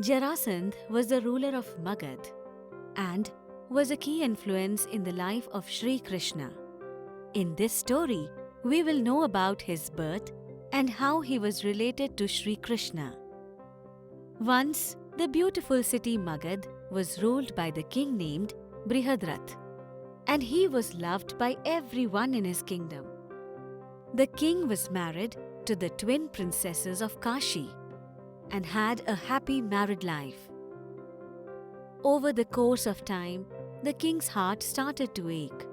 Jarasandh was the ruler of Magad and was a key influence in the life of Sri Krishna. In this story, we will know about his birth and how he was related to Sri Krishna. Once, the beautiful city Magad was ruled by the king named Brihadrath, and he was loved by everyone in his kingdom. The king was married to the twin princesses of Kashi and had a happy married life. Over the course of time, the king's heart started to ache,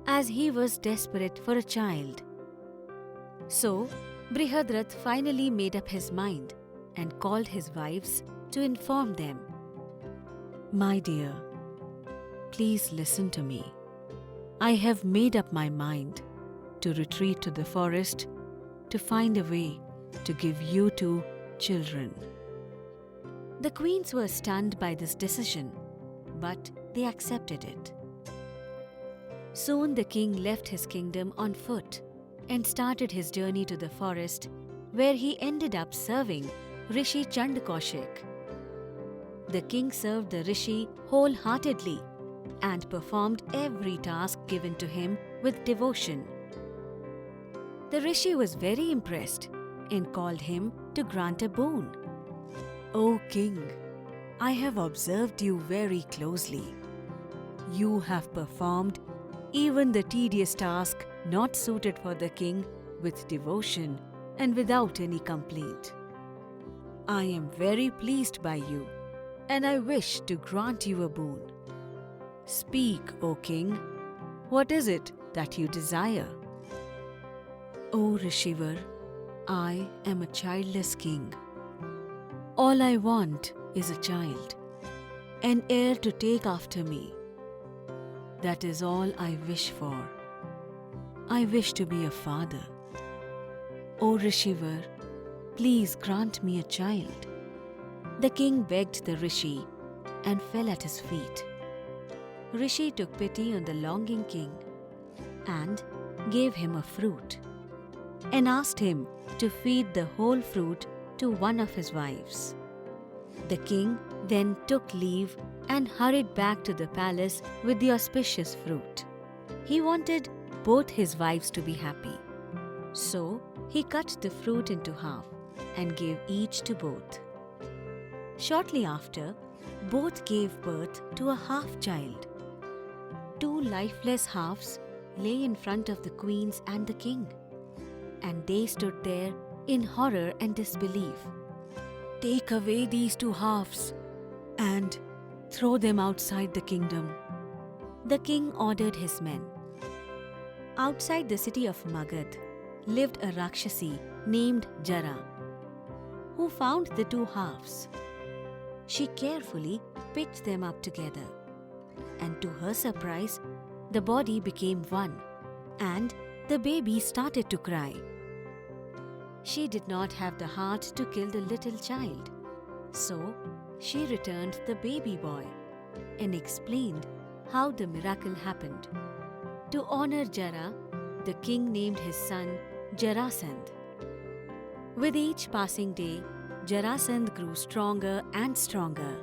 as he was desperate for a child. So, Brihadrath finally made up his mind and called his wives to inform them. My dear, please listen to me. I have made up my mind to retreat to the forest to find a way to give you two children. The queens were stunned by this decision, but they accepted it. Soon the king left his kingdom on foot and started his journey to the forest, where he ended up serving Rishi Chandakaushik. The king served the Rishi wholeheartedly and performed every task given to him with devotion. The Rishi was very impressed and called him to grant a boon. O king, I have observed you very closely. You have performed even the tedious task not suited for the king with devotion and without any complaint. I am very pleased by you, and I wish to grant you a boon. Speak, O king. What is it that you desire? O Rishivar, I am a childless king. All I want is a child, an heir to take after me. That is all I wish for. I wish to be a father. O Rishivar, please grant me a child. The king begged the Rishi and fell at his feet. Rishi took pity on the longing king and gave him a fruit and asked him to feed the whole fruit to one of his wives. The king then took leave and hurried back to the palace with the auspicious fruit. He wanted both his wives to be happy. So he cut the fruit into half and gave each to both. Shortly after, both gave birth to a half-child. Two lifeless halves lay in front of the queens and the king, and they stood there in horror and disbelief. Take away these two halves and throw them outside the kingdom, the king ordered his men. Outside the city of Magad lived a Rakshasi named Jara, who found the two halves. She carefully picked them up together, and to her surprise, the body became one, and the baby started to cry. She did not have the heart to kill the little child, so she returned the baby boy and explained how the miracle happened. To honor Jara, the king named his son Jarasandh. With each passing day, Jarasandh grew stronger and stronger.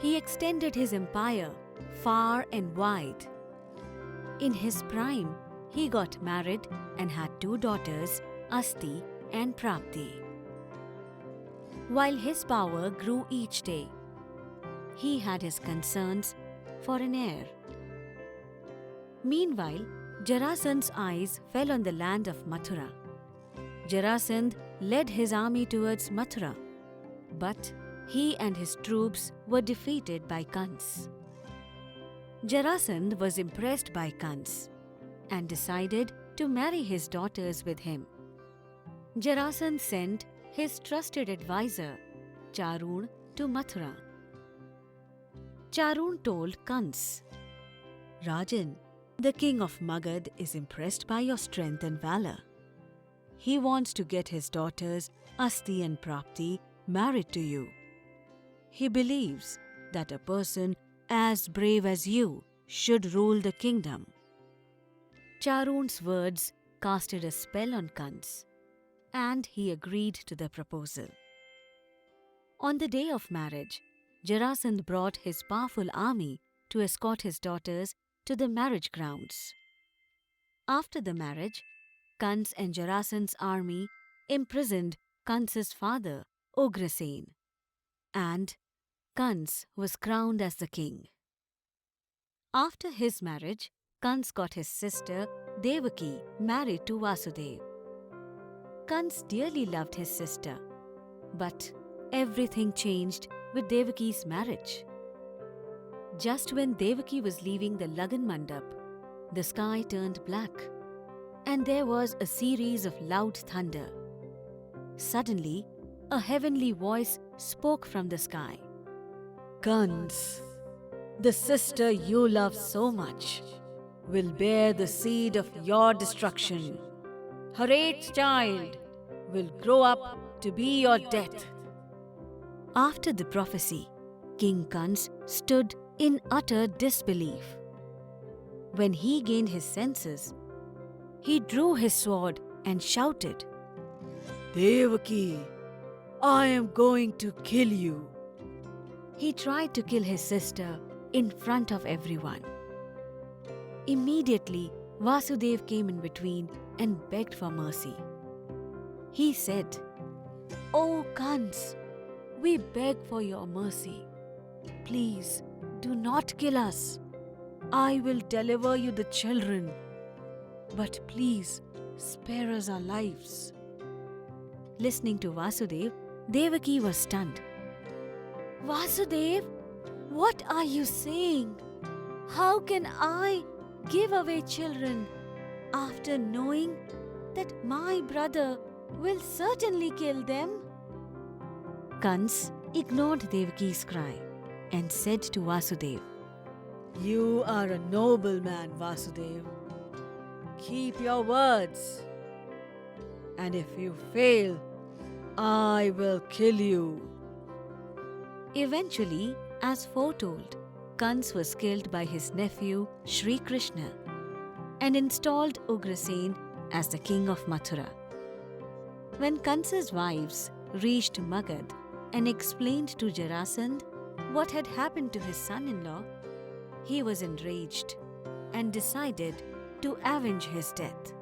He extended his empire far and wide. In his prime, he got married and had two daughters, Asti and Prapti. While his power grew each day, he had his concerns for an heir. Meanwhile, Jarasandh's eyes fell on the land of Mathura. Jarasandh led his army towards Mathura, but he and his troops were defeated by Kans. Jarasandh was impressed by Kans and decided to marry his daughters with him. Jarasandh sent his trusted advisor, Charun, to Mathura. Charun told Kans, Rajan, the king of Magad is impressed by your strength and valor. He wants to get his daughters, Asti and Prapti, married to you. He believes that a person as brave as you should rule the kingdom. Charun's words casted a spell on Kans, and he agreed to the proposal. On the day of marriage, Jarasandh brought his powerful army to escort his daughters to the marriage grounds. After the marriage, Kans and Jarasandh's army imprisoned Kans's father, Ugrasen, and Kans was crowned as the king. After his marriage, Kans got his sister Devaki married to Vasudeva. Kans dearly loved his sister, but everything changed with Devaki's marriage. Just when Devaki was leaving the Lagan Mandap, the sky turned black, and there was a series of loud thunder. Suddenly, a heavenly voice spoke from the sky. Kans, the sister you love so much, will bear the seed of your destruction. Her eighth child will grow up to be your death. After the prophecy, King Kans stood in utter disbelief. When he gained his senses, he drew his sword and shouted, Devaki, I am going to kill you. He tried to kill his sister in front of everyone. Immediately, Vasudeva came in between and begged for mercy. He said, O Kans, we beg for your mercy. Please, do not kill us. I will deliver you the children. But please, spare us our lives. Listening to Vasudeva, Devaki was stunned. Vasudeva, what are you saying? How can I give away children after knowing that my brother will certainly kill them? Kans ignored Devaki's cry and said to Vasudeva, You are a noble man, Vasudeva. Keep your words. And if you fail, I will kill you. Eventually, as foretold, Kans was killed by his nephew Sri Krishna and installed Ugrasen as the king of Mathura. When Kansa's wives reached Magad and explained to Jarasandh what had happened to his son-in-law, he was enraged and decided to avenge his death.